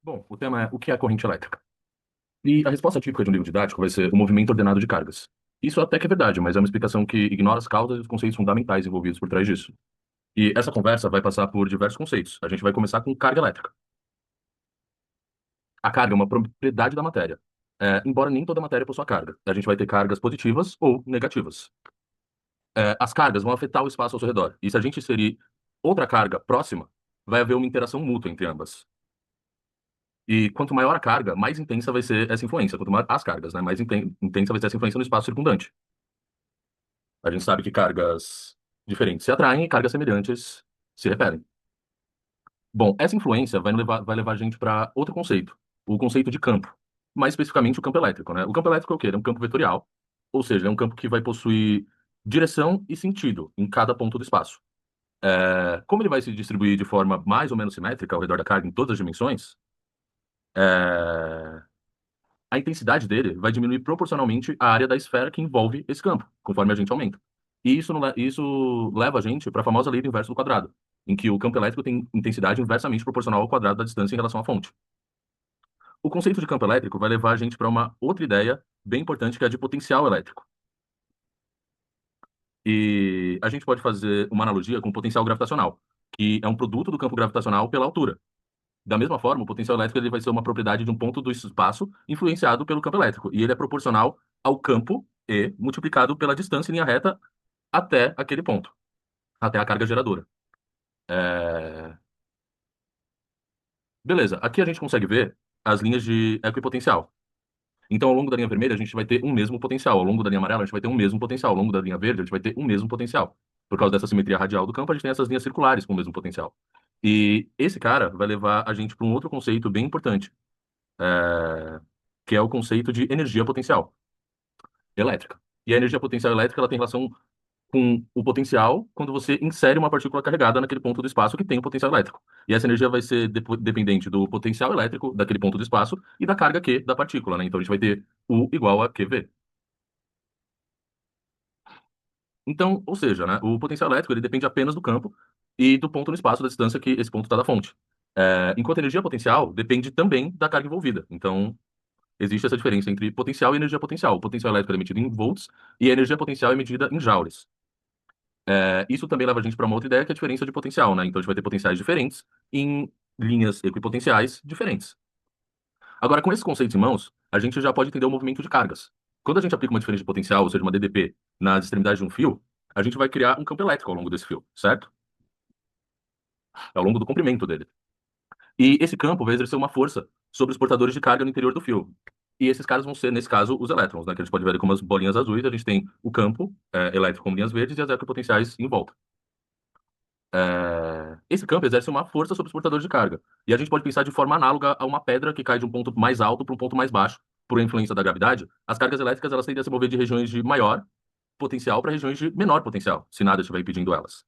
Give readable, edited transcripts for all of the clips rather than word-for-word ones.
Bom, o tema é o que é corrente elétrica? E a resposta típica de um livro didático vai ser o movimento ordenado de cargas. Isso até que é verdade, mas é uma explicação que ignora as causas e os conceitos fundamentais envolvidos por trás disso. E essa conversa vai passar por diversos conceitos. A gente vai começar com carga elétrica. A carga é uma propriedade da matéria. Embora nem toda matéria possua carga. A gente vai ter cargas positivas ou negativas. As cargas vão afetar o espaço ao seu redor. E se a gente inserir outra carga próxima, vai haver uma interação mútua entre ambas. E quanto maior a carga, mais intensa vai ser essa influência. Quanto maior as cargas, né, mais intensa vai ser essa influência no espaço circundante. A gente sabe que cargas diferentes se atraem e cargas semelhantes se repelem. Bom, essa influência vai levar a gente para outro conceito, o conceito de campo. Mais especificamente o campo elétrico, né? O campo elétrico é o quê? Ele é um campo vetorial, ou seja, é um campo que vai possuir direção e sentido em cada ponto do espaço. Como ele vai se distribuir de forma mais ou menos simétrica ao redor da carga em todas as dimensões, é, a intensidade dele vai diminuir proporcionalmente à área da esfera que envolve esse campo, conforme a gente aumenta. E isso leva a gente para a famosa lei do inverso do quadrado, em que o campo elétrico tem intensidade inversamente proporcional ao quadrado da distância em relação à fonte. O conceito de campo elétrico vai levar a gente para uma outra ideia bem importante, que é a de potencial elétrico. E a gente pode fazer uma analogia com o potencial gravitacional, que é um produto do campo gravitacional pela altura. Da mesma forma, o potencial elétrico ele vai ser uma propriedade de um ponto do espaço influenciado pelo campo elétrico. E ele é proporcional ao campo E multiplicado pela distância em linha reta até aquele ponto, até a carga geradora. É, Beleza, aqui a gente consegue ver as linhas de equipotencial. Então, ao longo da linha vermelha, a gente vai ter um mesmo potencial. Ao longo da linha amarela, a gente vai ter um mesmo potencial. Ao longo da linha verde, a gente vai ter um mesmo potencial. Por causa dessa simetria radial do campo, a gente tem essas linhas circulares com o mesmo potencial. E esse cara vai levar a gente para um outro conceito bem importante, é, que é o conceito de energia potencial elétrica. E a energia potencial elétrica ela tem relação com o potencial quando você insere uma partícula carregada naquele ponto do espaço que tem o potencial elétrico. E essa energia vai ser dependente do potencial elétrico daquele ponto do espaço e da carga Q da partícula, né? Então a gente vai ter U igual a QV. Então, ou seja, né, o potencial elétrico ele depende apenas do campo e do ponto no espaço da distância que esse ponto está da fonte. Enquanto a energia potencial depende também da carga envolvida. Então, existe essa diferença entre potencial e energia potencial. O potencial elétrico é medido em volts e a energia potencial é medida em joules. Isso também leva a gente para uma outra ideia, que é a diferença de potencial, né? Então a gente vai ter potenciais diferentes em linhas equipotenciais diferentes. Agora, com esses conceitos em mãos, a gente já pode entender o movimento de cargas. Quando a gente aplica uma diferença de potencial, ou seja, uma DDP, nas extremidades de um fio, a gente vai criar um campo elétrico ao longo desse fio, certo? Ao longo do comprimento dele. E esse campo vai exercer uma força sobre os portadores de carga no interior do fio. E esses caras vão ser, nesse caso, os elétrons, né? Que a gente pode ver ali como as bolinhas azuis. A gente tem o campo elétrico com linhas verdes e as equipotenciais em volta. Esse campo exerce uma força sobre os portadores de carga. E a gente pode pensar de forma análoga a uma pedra que cai de um ponto mais alto para um ponto mais baixo, por influência da gravidade. As cargas elétricas elas tendem a se mover de regiões de maior potencial para regiões de menor potencial, se nada estiver impedindo elas.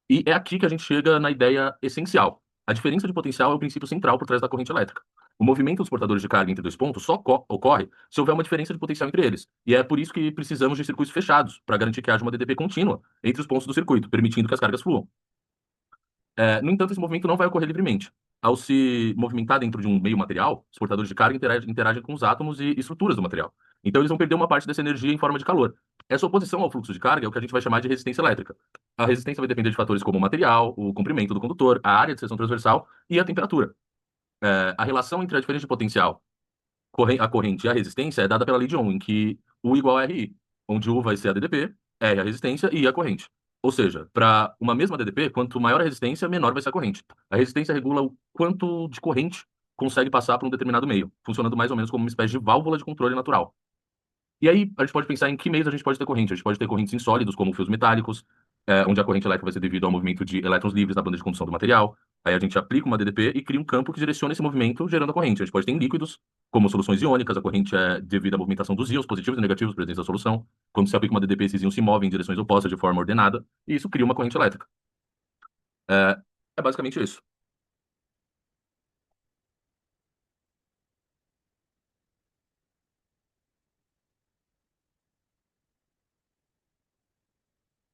E é aqui que a gente chega na ideia essencial. A diferença de potencial é o princípio central por trás da corrente elétrica. O movimento dos portadores de carga entre dois pontos só ocorre se houver uma diferença de potencial entre eles. E é por isso que precisamos de circuitos fechados, para garantir que haja uma DDP contínua entre os pontos do circuito, permitindo que as cargas fluam. No entanto, esse movimento não vai ocorrer livremente. Ao se movimentar dentro de um meio material, os portadores de carga interagem com os átomos e estruturas do material. Então, eles vão perder uma parte dessa energia em forma de calor. Essa oposição ao fluxo de carga é o que a gente vai chamar de resistência elétrica. A resistência vai depender de fatores como o material, o comprimento do condutor, a área de seção transversal e a temperatura. A relação entre a diferença de potencial, a corrente e a resistência é dada pela lei de Ohm, em que U igual a RI, onde U vai ser a DDP, R a resistência e I a corrente. Ou seja, para uma mesma DDP, quanto maior a resistência, menor vai ser a corrente. A resistência regula o quanto de corrente consegue passar por um determinado meio, funcionando mais ou menos como uma espécie de válvula de controle natural. E aí, a gente pode pensar em que meios a gente pode ter corrente. A gente pode ter correntes em sólidos, como fios metálicos, onde a corrente elétrica vai ser devido ao movimento de elétrons livres na banda de condução do material. Aí a gente aplica uma DDP e cria um campo que direciona esse movimento, gerando a corrente. A gente pode ter em líquidos, como soluções iônicas, a corrente é devida à movimentação dos íons positivos e negativos presentes na solução. Quando se aplica uma DDP, esses íons se movem em direções opostas de forma ordenada, e isso cria uma corrente elétrica. É, é basicamente isso.